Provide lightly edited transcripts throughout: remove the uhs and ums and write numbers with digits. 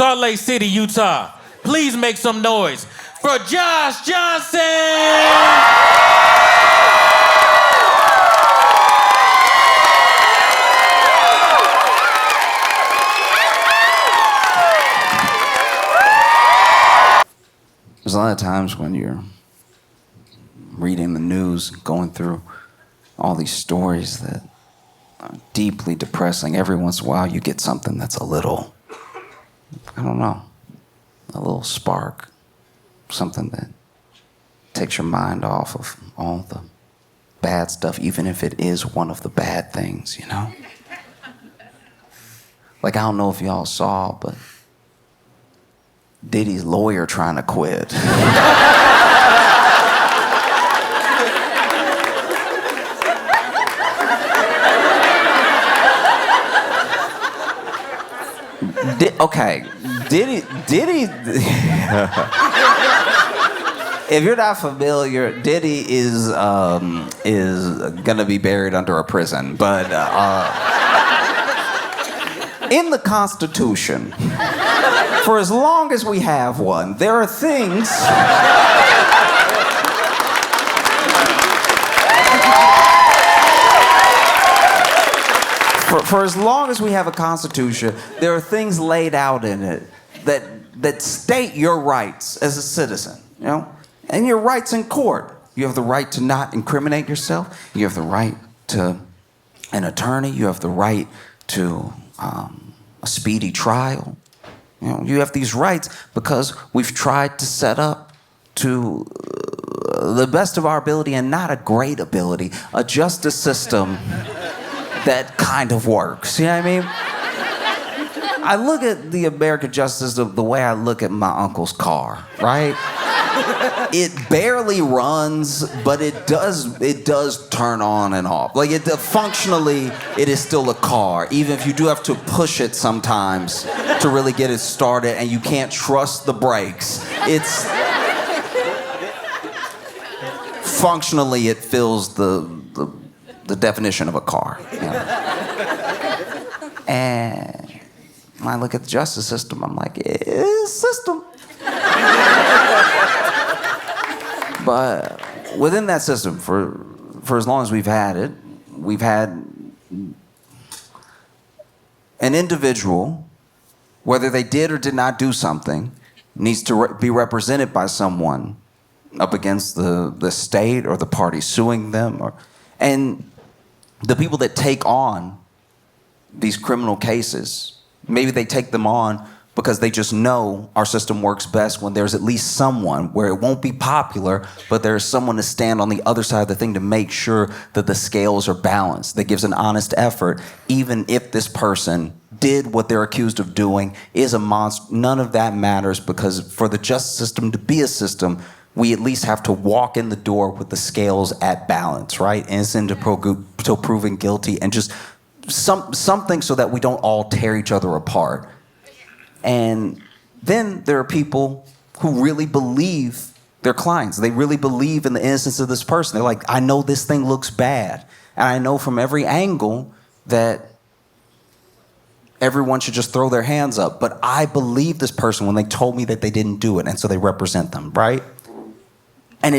Salt Lake City, Utah. Please make some noise for Josh Johnson! There's a lot of times when you're reading the news, going through all these stories that are deeply depressing. Every once in a while you get something that's a little, I don't know, a little spark. Something that takes your mind off of all the bad stuff, even if it is one of the bad things, you know? Like, I don't know if y'all saw, but Diddy's lawyer trying to quit. Diddy. If you're not familiar, Diddy is gonna be buried under a prison, but in the Constitution, for as long as we have one, there are things for as long as we have a Constitution, there are things laid out in it that state your rights as a citizen, you know? And your rights in court. You have the right to not incriminate yourself. You have the right to an attorney. You have the right to a speedy trial. You know, you have these rights because we've tried to set up to the best of our ability, and not a great ability, a justice system that kind of works. You know what I mean? I look at the American justice system the way I look at my uncle's car, right? It barely runs, but it does turn on and off. Like, functionally, it is still a car, even if you do have to push it sometimes to really get it started, and you can't trust the brakes. Functionally, it fills the definition of a car. You know? And when I look at the justice system, I'm like, it's a system. But within that system, for as long as we've had it, we've had an individual, whether they did or did not do something, needs to be represented by someone up against the state or the party suing them. And the people that take on these criminal cases, maybe they take them on because they just know our system works best when there's at least someone where it won't be popular, but there's someone to stand on the other side of the thing to make sure that the scales are balanced, that gives an honest effort, even if this person did what they're accused of doing, is a monster. None of that matters, because for the justice system to be a system, we at least have to walk in the door with the scales at balance, right? Innocent until proven guilty, and just something so that we don't all tear each other apart. And then there are people who really believe their clients. They really believe in the innocence of this person. They're like, I know this thing looks bad, and I know from every angle that everyone should just throw their hands up. But I believe this person when they told me that they didn't do it, and so they represent them, right? And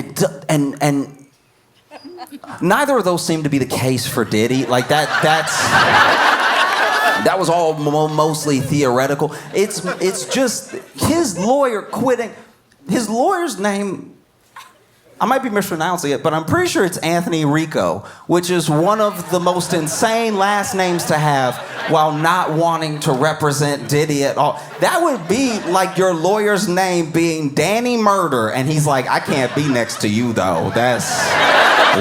neither of those seem to be the case for Diddy. Like that was all mostly theoretical. It's just his lawyer quitting. His lawyer's name, I might be mispronouncing it, but I'm pretty sure it's Anthony Rico, which is one of the most insane last names to have while not wanting to represent Diddy at all. That would be like your lawyer's name being Danny Murder, and he's like, I can't be next to you, though. That's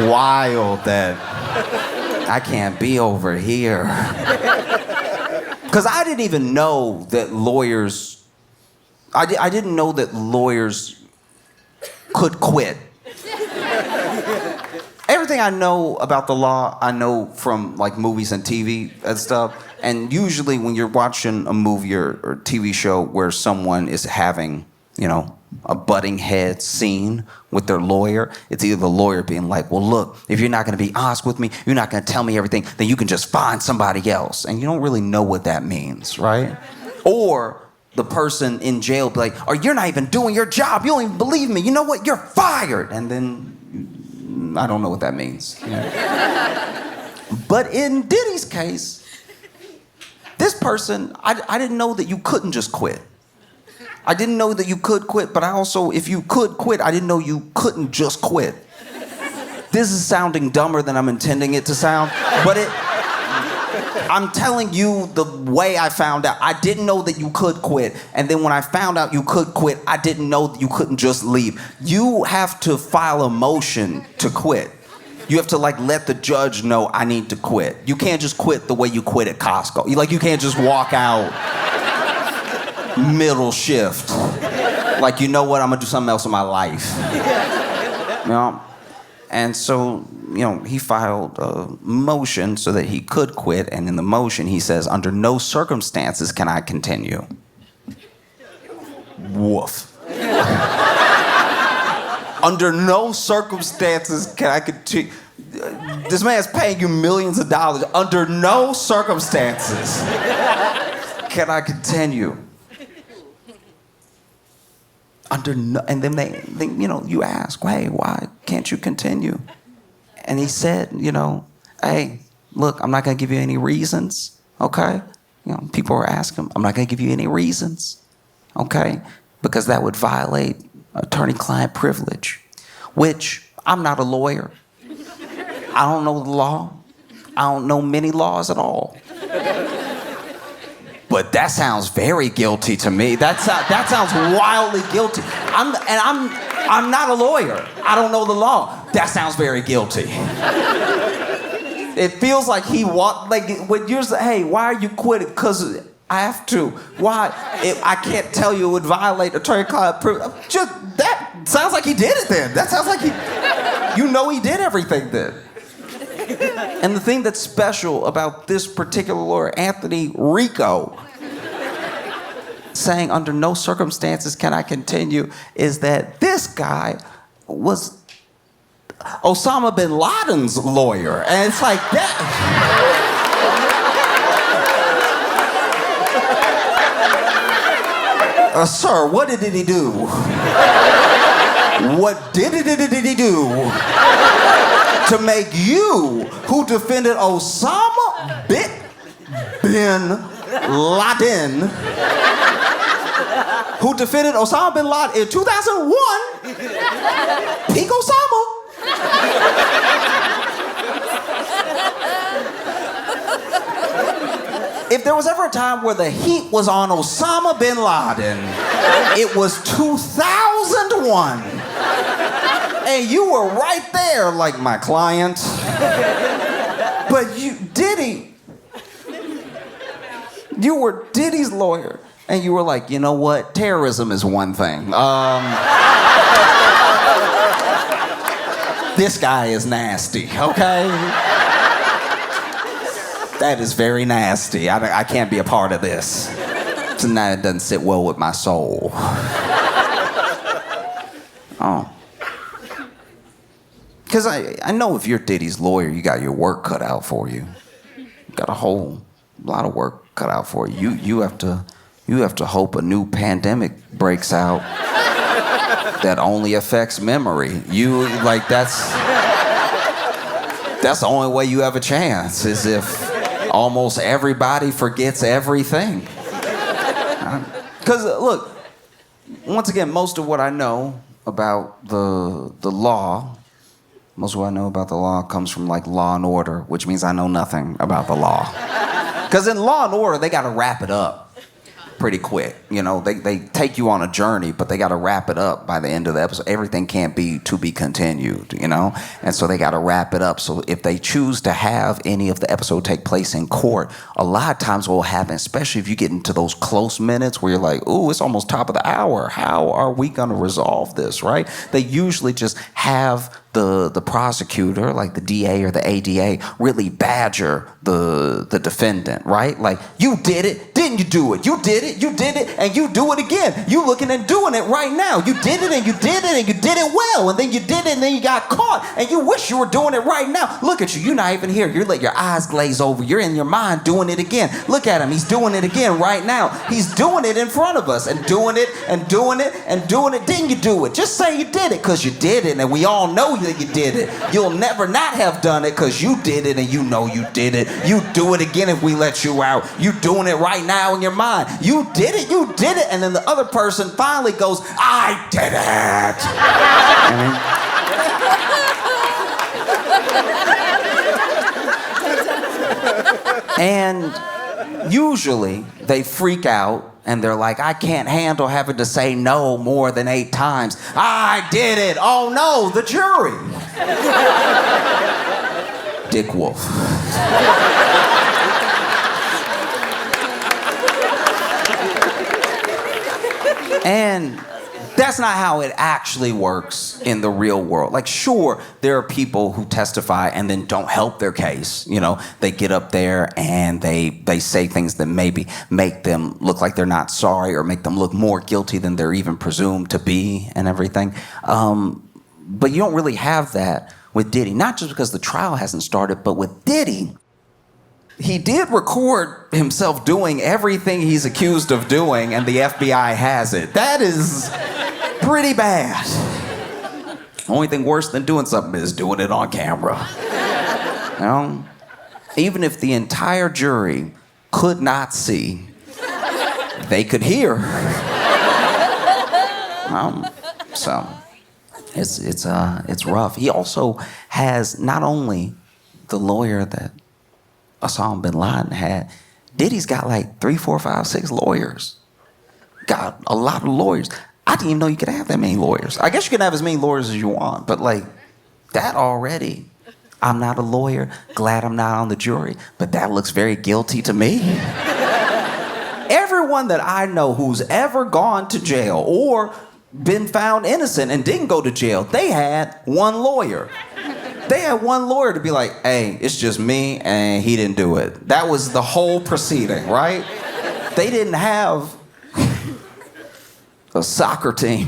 wild that I can't be over here. Because I didn't even know that lawyers, I didn't know that lawyers could quit. Everything I know about the law, I know from like movies and TV and stuff. And usually when you're watching a movie or TV show where someone is having, you know, a butting head scene with their lawyer, it's either the lawyer being like, well, look, if you're not going to be honest with me, you're not going to tell me everything, then you can just find somebody else. And you don't really know what that means, right? Or the person in jail be like, "Oh, you're not even doing your job. You don't even believe me. You know what? You're fired." And then I don't know what that means. But in Diddy's case, this person, I didn't know that you couldn't just quit. I didn't know that you could quit, but I also, if you could quit, I didn't know you couldn't just quit. This is sounding dumber than I'm intending it to sound, but I'm telling you the way I found out. I didn't know that you could quit, and then when I found out you could quit, I didn't know that you couldn't just leave. You have to file a motion to quit. You have to let the judge know I need to quit. You can't just quit the way you quit at Costco. You can't just walk out middle shift. You know what? I'm gonna do something else in my life. And so, he filed a motion so that he could quit, and in the motion he says, "Under no circumstances can I continue." Woof. Under no circumstances can I continue. This man's paying you millions of dollars. Under no circumstances can I continue. And then they you ask, "Hey, why can't you continue?" And he said, "Hey, look, I'm not gonna give you any reasons, okay?" People are asking him, "I'm not gonna give you any reasons, okay? Because that would violate attorney-client privilege, which I'm not a lawyer. I don't know the law. I don't know many laws at all. But that sounds very guilty to me. That sounds wildly guilty. I'm not a lawyer. I don't know the law. That sounds very guilty." It feels like he when you're saying, "Hey, why are you quitting?" "Because I have to." "Why?" "I can't tell you. It would violate attorney-client privilege." Just that sounds like he did it then. That sounds like he did everything then. And the thing that's special about this particular lawyer, Anthony Rico, saying under no circumstances can I continue, is that this guy was Osama bin Laden's lawyer. And it's like that. Sir, what did he do? What did he do to make you, who defended Osama bin Laden, who defended Osama bin Laden in 2001, Pink Osama? If there was ever a time where the heat was on Osama bin Laden, it was 2001. And you were right there, like my client. But Diddy, you were Diddy's lawyer. And you were like, "You know what? Terrorism is one thing. This guy is nasty, okay? That is very nasty. I can't be a part of this. Tonight it doesn't sit well with my soul." Oh. Because I know if you're Diddy's lawyer, you got your work cut out for you. You got a whole lot of work cut out for you. You have to hope a new pandemic breaks out that only affects memory. That's the only way you have a chance, is if almost everybody forgets everything. Because look, once again, most of what I know about the law, most of what I know about the law comes from Law and Order, which means I know nothing about the law. Because in Law and Order, they got to wrap it up pretty quick. They take you on a journey, but they got to wrap it up by the end of the episode. Everything can't be to be continued, And so they got to wrap it up. So if they choose to have any of the episode take place in court, a lot of times what will happen, especially if you get into those close minutes where you're like, "Ooh, it's almost top of the hour. How are we going to resolve this?" Right? They usually just have the prosecutor, like the DA or the ADA, really badger the defendant, right? Like, you did it, didn't you do it? You did it, and you do it again. You looking and doing it right now. You did it, and you did it, and you did it well, and then you did it, and then you got caught, and you wish you were doing it right now. Look at you, you're not even here. You're letting your eyes glaze over. You're in your mind doing it again. Look at him, he's doing it again right now. He's doing it in front of us, and doing it, and doing it, and doing it. Didn't you do it? Just say you did it, because you did it, and we all know that you did it. You'll never not have done it, because you did it, and you know you did it. You do it again if we let you out. You doing it right now in your mind. You did it, and then the other person finally goes, I did it. And usually they freak out and they're like, I can't handle having to say no more than 8 times. I did it. Oh no, the jury. Dick Wolf. And that's not how it actually works in the real world. Like, sure, there are people who testify and then don't help their case. You know, they get up there and they say things that maybe make them look like they're not sorry or make them look more guilty than they're even presumed to be and everything. But you don't really have that with Diddy. Not just because the trial hasn't started, but with Diddy, he did record himself doing everything he's accused of doing, and the FBI has it. That is pretty bad. The only thing worse than doing something is doing it on camera. You know? Even if the entire jury could not see, they could hear. So it's rough. He also has not only the lawyer that Osama bin Laden had, Diddy's got like 3, 4, 5, 6 lawyers. Got a lot of lawyers. I didn't even know you could have that many lawyers. I guess you can have as many lawyers as you want, but like that already. I'm not a lawyer. Glad I'm not on the jury, but that looks very guilty to me. Everyone that I know who's ever gone to jail or been found innocent and didn't go to jail, they had one lawyer. They had one lawyer to be like, hey, it's just me and he didn't do it. That was the whole proceeding, right? They didn't have a soccer team.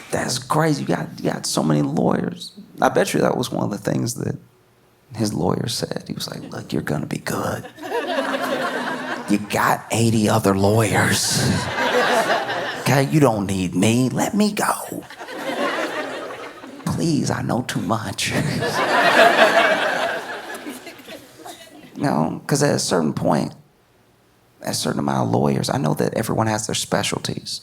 That's crazy. You got so many lawyers. I bet you that was one of the things that his lawyer said. He was like, look, you're gonna be good. You got 80 other lawyers. Okay, you don't need me. Let me go. Please, I know too much. You know, because at a certain point, a certain amount of lawyers, I know that everyone has their specialties,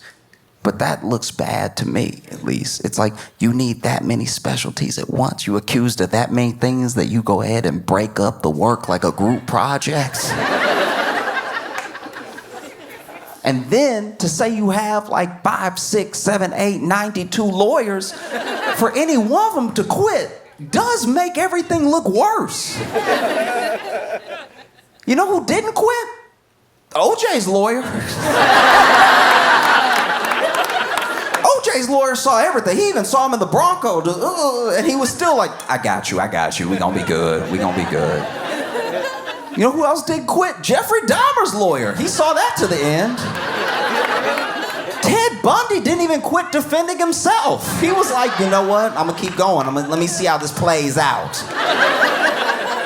but that looks bad to me, at least. It's like you need that many specialties at once. You accused of that many things that you go ahead and break up the work like a group project. And then to say you have like 5, 6, 7, 8, 92 lawyers, for any one of them to quit does make everything look worse. You know who didn't quit? OJ's lawyer. OJ's lawyer saw everything. He even saw him in the Bronco, and he was still like, I got you. We gonna be good. You know who else did quit? Jeffrey Dahmer's lawyer. He saw that to the end. Ted Bundy didn't even quit defending himself. He was like, you know what? I'm gonna keep going. Let me see how this plays out.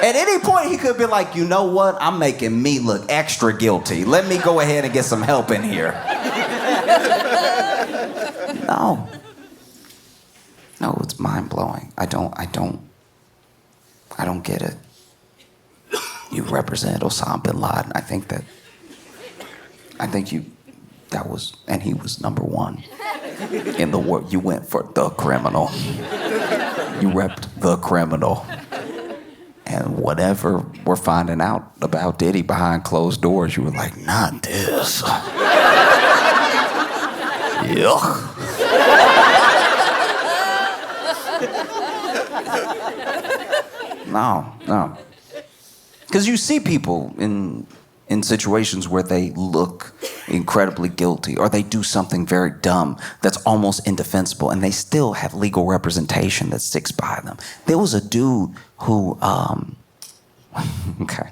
At any point, he could be like, you know what? I'm making me look extra guilty. Let me go ahead and get some help in here. No, it's mind-blowing. I don't get it. You represent Osama bin Laden. I think he was number one in the world. You went for the criminal. You repped the criminal. And whatever we're finding out about Diddy behind closed doors, you were like, not this. Yuck. No. Because you see people in situations where they look incredibly guilty, or they do something very dumb that's almost indefensible, and they still have legal representation that sticks by them. There was a dude who, okay,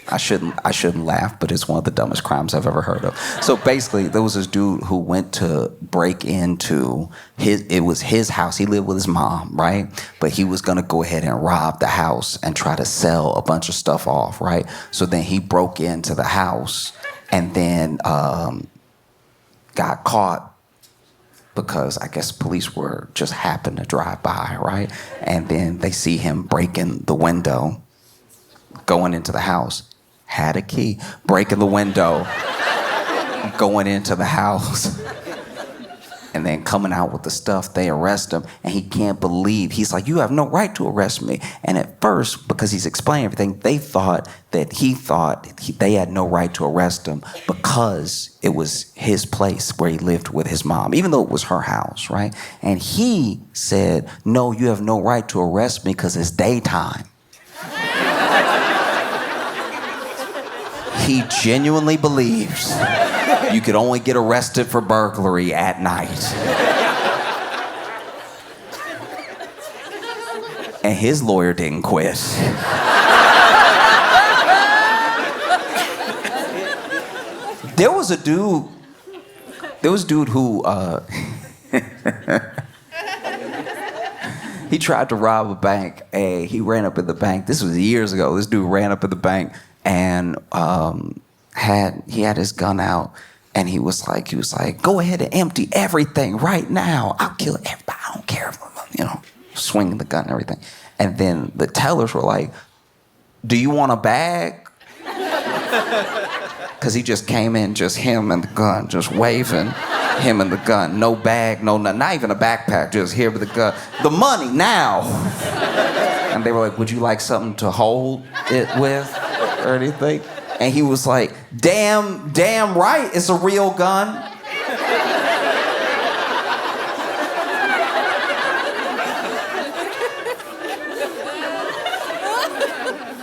I shouldn't laugh, but it's one of the dumbest crimes I've ever heard of. So basically, there was this dude who went to break into it was his house. He lived with his mom, right? But he was gonna go ahead and rob the house and try to sell a bunch of stuff off, right? So then he broke into the house and then got caught because I guess police were just happened to drive by, right? And then they see him breaking the window, going into the house. Had a key, breaking the window, going into the house, and then coming out with the stuff. They arrest him, and he can't believe. He's like, you have no right to arrest me. And at first, because he's explaining everything, they thought they had no right to arrest him because it was his place where he lived with his mom, even though it was her house, right? And he said, no, you have no right to arrest me because it's daytime. He genuinely believes you could only get arrested for burglary at night. And his lawyer didn't quit. There was a dude who he tried to rob a bank. He ran up in the bank. This was years ago. This dude ran up in the bank and he had his gun out, and he was like, go ahead and empty everything right now. I'll kill everybody. I don't care, swinging the gun and everything. And then the tellers were like, do you want a bag? Because he just came in, just him and the gun, just waving, him and the gun. No bag, no nothing, not even a backpack, just here with the gun. The money now. And they were like, would you like something to hold it with or anything? And he was like, damn right, it's a real gun.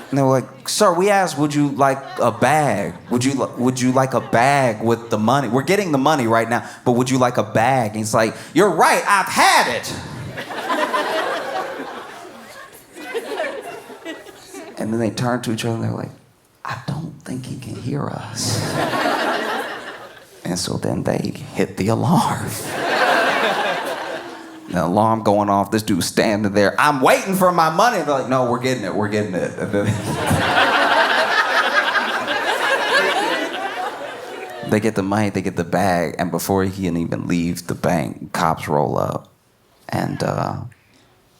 And they were like, sir, we asked, would you like a bag? Would you like a bag with the money? We're getting the money right now, but would you like a bag? And he's like, you're right, I've had it. And then they turned to each other and they're like, I don't think he can hear us. And so then they hit the alarm. The alarm going off, this dude's standing there. I'm waiting for my money. They're like, no, we're getting it. They get the money, they get the bag, and before he can even leave the bank, cops roll up. And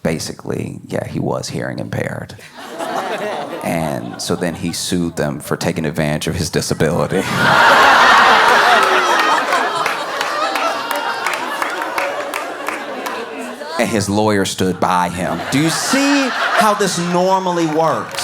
basically, yeah, he was hearing impaired. And so then he sued them for taking advantage of his disability. And his lawyer stood by him. Do you see how this normally works?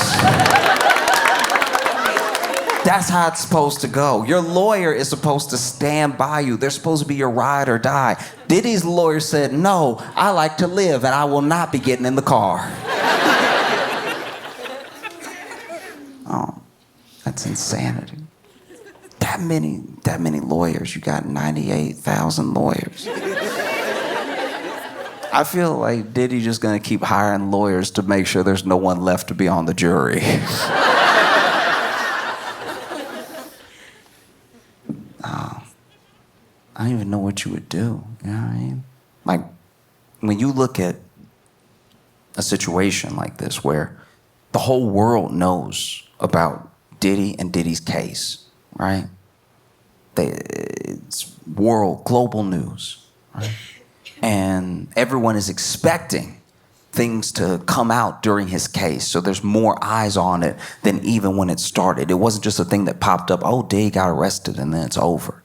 That's how it's supposed to go. Your lawyer is supposed to stand by you. They're supposed to be your ride or die. Diddy's lawyer said, no, I like to live and I will not be getting in the car. Oh, that's insanity. That many lawyers. You got 98,000 lawyers. I feel like Diddy just gonna keep hiring lawyers to make sure there's no one left to be on the jury. I don't even know what you would do. You know what I mean? Like, when you look at a situation like this where the whole world knows about Diddy and Diddy's case, right? It's global news, right? And everyone is expecting things to come out during his case. So there's more eyes on it than even when it started. It wasn't just a thing that popped up, oh, Diddy got arrested and then it's over.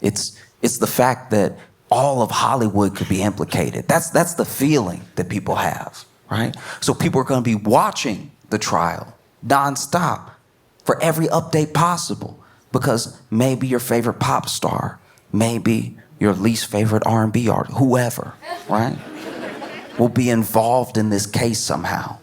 It's the fact that all of Hollywood could be implicated. That's the feeling that people have, right? So people are going to be watching the trial nonstop for every update possible because maybe your favorite pop star, maybe your least favorite R&B artist, whoever, right, will be involved in this case somehow.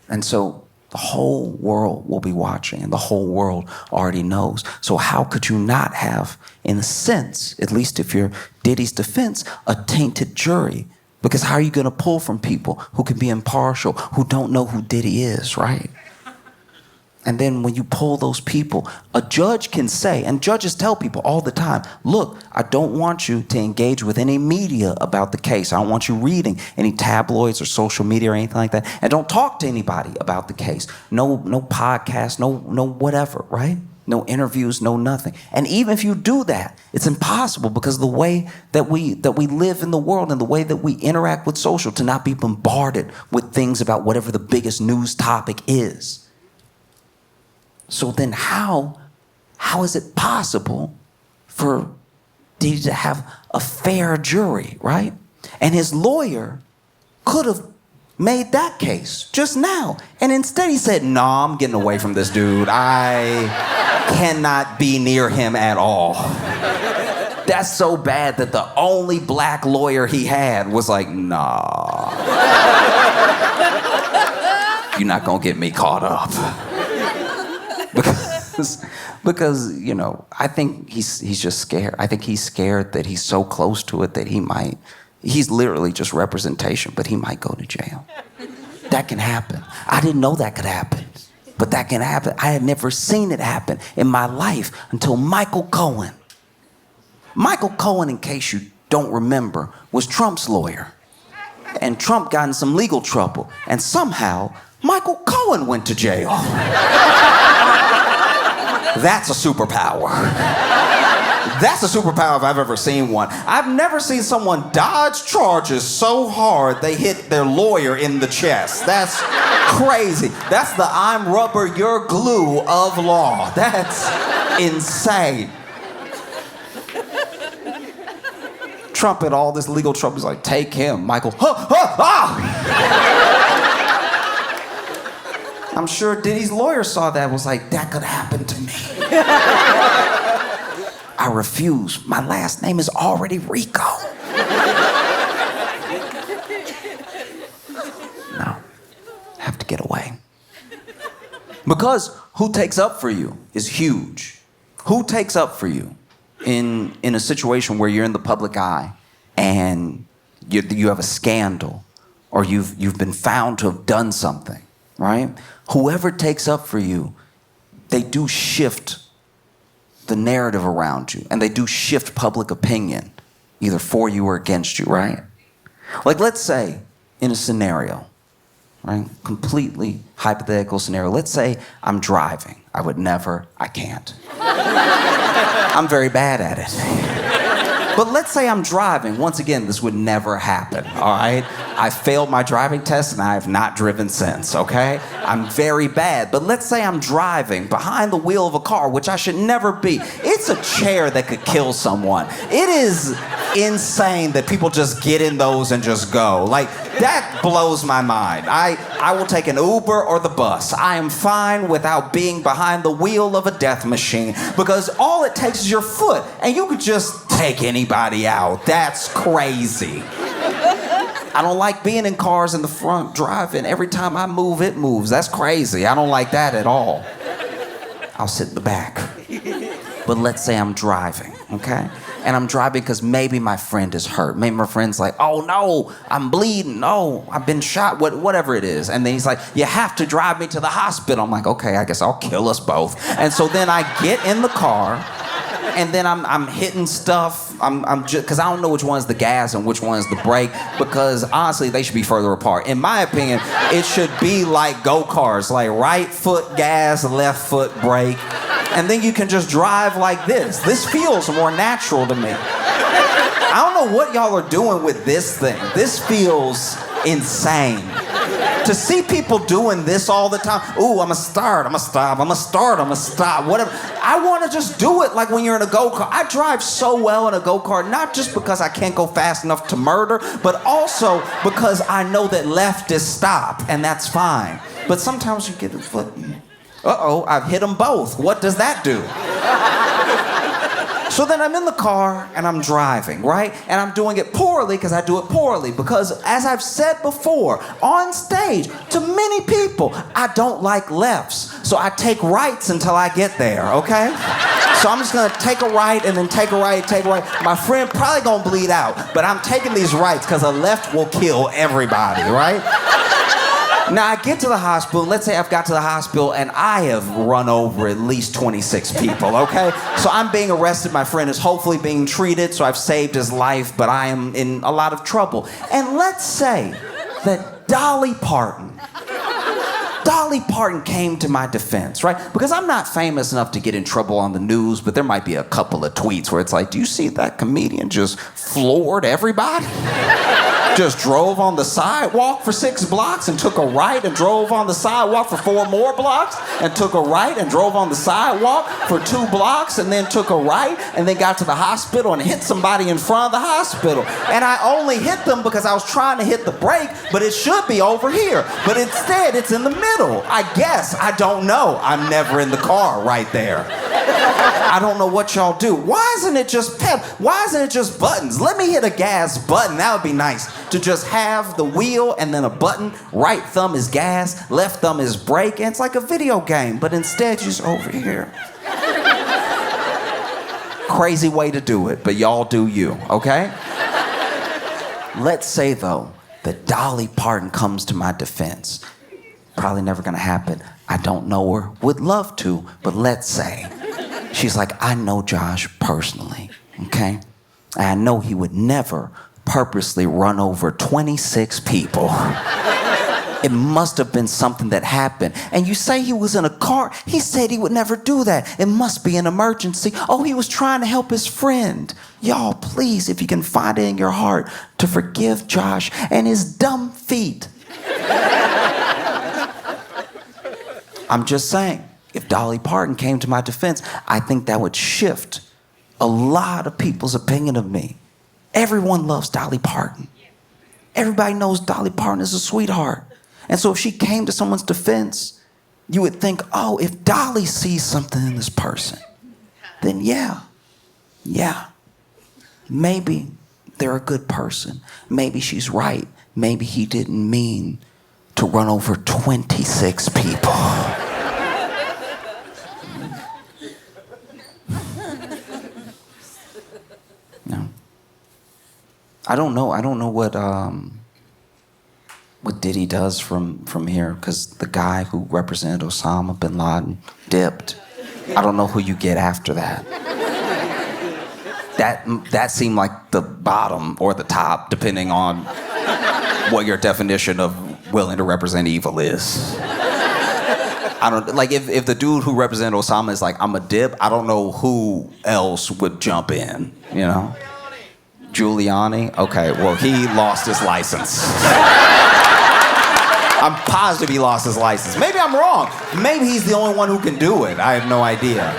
And so The whole world will be watching, and the whole world already knows. So how could you not have, in a sense, at least if you're Diddy's defense, a tainted jury? Because how are you going to pull from people who can be impartial, who don't know who Diddy is, right? And then when you pull those people, a judge can say, and judges tell people all the time, look, I don't want you to engage with any media about the case. I don't want you reading any tabloids or social media or anything like that. And don't talk to anybody about the case. No podcast, no whatever, right? No interviews, no nothing. And even if you do that, it's impossible because of the way that we live in the world and the way that we interact with social, to not be bombarded with things about whatever the biggest news topic is. So then how is it possible for Diddy to have a fair jury, right? And his lawyer could have made that case just now. And instead he said, no, I'm getting away from this dude. I cannot be near him at all. That's so bad that the only black lawyer he had was like, nah. You're not gonna get me caught up. Because you know, I think he's just scared. I think he's scared that he's so close to it that he's literally just representation, but he might go to jail. That can happen. I didn't know that could happen, but that can happen. I had never seen it happen in my life until Michael Cohen. Michael Cohen, in case you don't remember, was Trump's lawyer. And Trump got in some legal trouble, and somehow Michael Cohen went to jail. That's a superpower. That's a superpower if I've ever seen one. I've never seen someone dodge charges so hard they hit their lawyer in the chest. That's crazy. That's the I'm rubber, you're glue of law. That's insane. Trump had all this legal trouble. He's like, take him. Michael, I'm sure Diddy's lawyer saw that and was like, that could happen to me. I refuse. My last name is already Rico. No, have to get away. Because who takes up for you is huge. Who takes up for you in a situation where you're in the public eye and you have a scandal or you've been found to have done something, right? Whoever takes up for you, they do shift the narrative around you, and they do shift public opinion, either for you or against you, right? Like, let's say in a scenario, right? Completely hypothetical scenario. Let's say I'm driving. I can't. I'm very bad at it. But let's say I'm driving. Once again, this would never happen, all right? I failed my driving test and I have not driven since, okay? I'm very bad. But let's say I'm driving behind the wheel of a car, which I should never be. It's a chair that could kill someone. It is insane that people just get in those and just go. Like, that blows my mind. I will take an Uber or the bus. I am fine without being behind the wheel of a death machine because all it takes is your foot and you could just take anybody out. That's crazy. I don't like being in cars in the front driving. Every time I move, it moves. That's crazy. I don't like that at all. I'll sit in the back. But let's say I'm driving, okay? And I'm driving because maybe my friend is hurt. Maybe my friend's like, oh no, I'm bleeding. No, I've been shot, whatever it is. And then he's like, you have to drive me to the hospital. I'm like, okay, I guess I'll kill us both. And so then I get in the car and then I'm hitting stuff. I'm just, because I don't know which one's the gas and which one's the brake, because honestly, they should be further apart. In my opinion, it should be like go-karts, like right foot gas, left foot brake. And then you can just drive like this. This feels more natural to me. I don't know what y'all are doing with this thing. This feels insane. To see people doing this all the time, ooh, I'm gonna start, I'm gonna stop, I'm gonna start, I'm gonna stop, whatever. I wanna just do it like when you're in a go-kart. I drive so well in a go-kart, not just because I can't go fast enough to murder, but also because I know that left is stop, and that's fine. But sometimes you get a foot, uh-oh, I've hit them both. What does that do? So then I'm in the car and I'm driving, right? And I'm doing it poorly because I do it poorly. Because as I've said before, on stage, to many people, I don't like lefts. So I take rights until I get there, okay? So I'm just gonna take a right and then take a right, take a right. My friend probably gonna bleed out, but I'm taking these rights because a left will kill everybody, right? Now I get to the hospital, let's say I've got to the hospital and I have run over at least 26 people, okay? So I'm being arrested, my friend is hopefully being treated, so I've saved his life, but I am in a lot of trouble. And let's say that Dolly Parton came to my defense, right? Because I'm not famous enough to get in trouble on the news, but there might be a couple of tweets where it's like, do you see that comedian just floored everybody? Just drove on the sidewalk for 6 blocks and took a right and drove on the sidewalk for 4 more blocks and took a right and drove on the sidewalk for 2 blocks and then took a right and then got to the hospital and hit somebody in front of the hospital. And I only hit them because I was trying to hit the brake, but it should be over here. But instead, it's in the middle. I guess. I don't know. I'm never in the car right there. I don't know what y'all do. Why isn't it just pep? Why isn't it just buttons? Let me hit a gas button. That would be nice. To just have the wheel and then a button. Right thumb is gas, left thumb is brake, and it's like a video game, but instead you're just over here. Crazy way to do it, but y'all do you, okay? Let's say, though, that Dolly Parton comes to my defense. Probably never gonna happen. I don't know her, would love to, but let's say. She's like, I know Josh personally, okay? And I know he would never purposely run over 26 people. It must have been something that happened. And you say he was in a car. He said he would never do that. It must be an emergency. Oh, he was trying to help his friend. Y'all, please, if you can find it in your heart, to forgive Josh and his dumb feet. I'm just saying, if Dolly Parton came to my defense, I think that would shift a lot of people's opinion of me. Everyone loves Dolly Parton. Everybody knows Dolly Parton is a sweetheart. And so if she came to someone's defense, you would think, oh, if Dolly sees something in this person, then yeah, maybe they're a good person. Maybe she's right. Maybe he didn't mean to run over 26 people. No. I don't know what Diddy does from here, because the guy who represented Osama bin Laden dipped. I don't know who you get after that. That seemed like the bottom or the top, depending on what your definition of willing to represent evil is. I don't, like, if the dude who represented Osama is like, I'm a dip, I don't know who else would jump in, you know? Giuliani? Okay, well, he lost his license. I'm positive he lost his license. Maybe I'm wrong. Maybe he's the only one who can do it. I have no idea.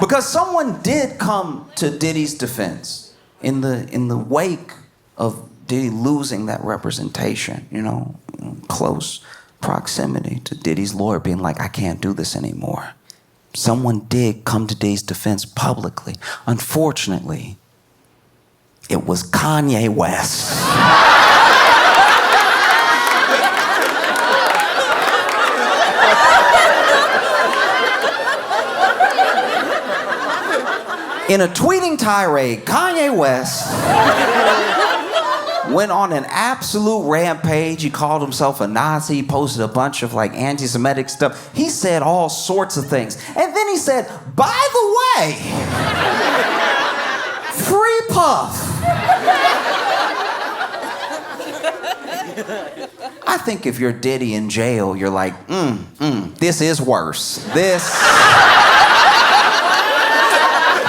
Because someone did come to Diddy's defense in the wake of Diddy losing that representation, you know, close proximity to Diddy's lawyer being like, I can't do this anymore. Someone did come to Diddy's defense publicly. Unfortunately, it was Kanye West. In a tweeting tirade, Kanye West went on an absolute rampage. He called himself a Nazi. He posted a bunch of like anti-Semitic stuff. He said all sorts of things. And then he said, by the way, free Puff. I think if you're Diddy in jail, you're like, this is worse.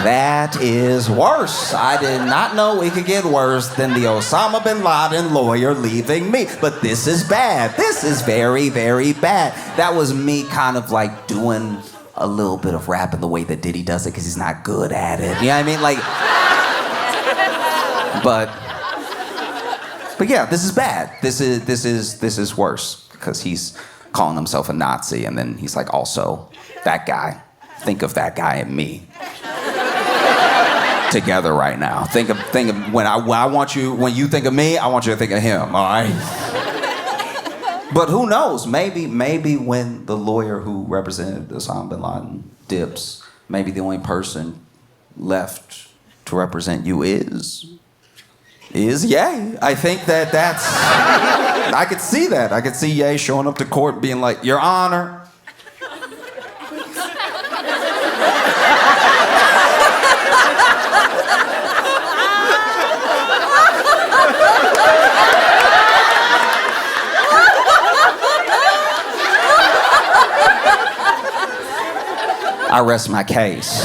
That is worse. I did not know it could get worse than the Osama bin Laden lawyer leaving me. But this is bad. This is very, very bad. That was me kind of like doing a little bit of rapping the way that Diddy does it because he's not good at it. You know what I mean? Like, but yeah, this is bad. This is worse because he's calling himself a Nazi and then he's like, also, that guy. Think of that guy and me. together right now. Think of when you think of me, I want you to think of him, all right? But who knows? Maybe when the lawyer who represented Osama bin Laden dips, maybe the only person left to represent you is Ye. I think that's I could see that. I could see Ye showing up to court being like, Your Honor, I rest my case.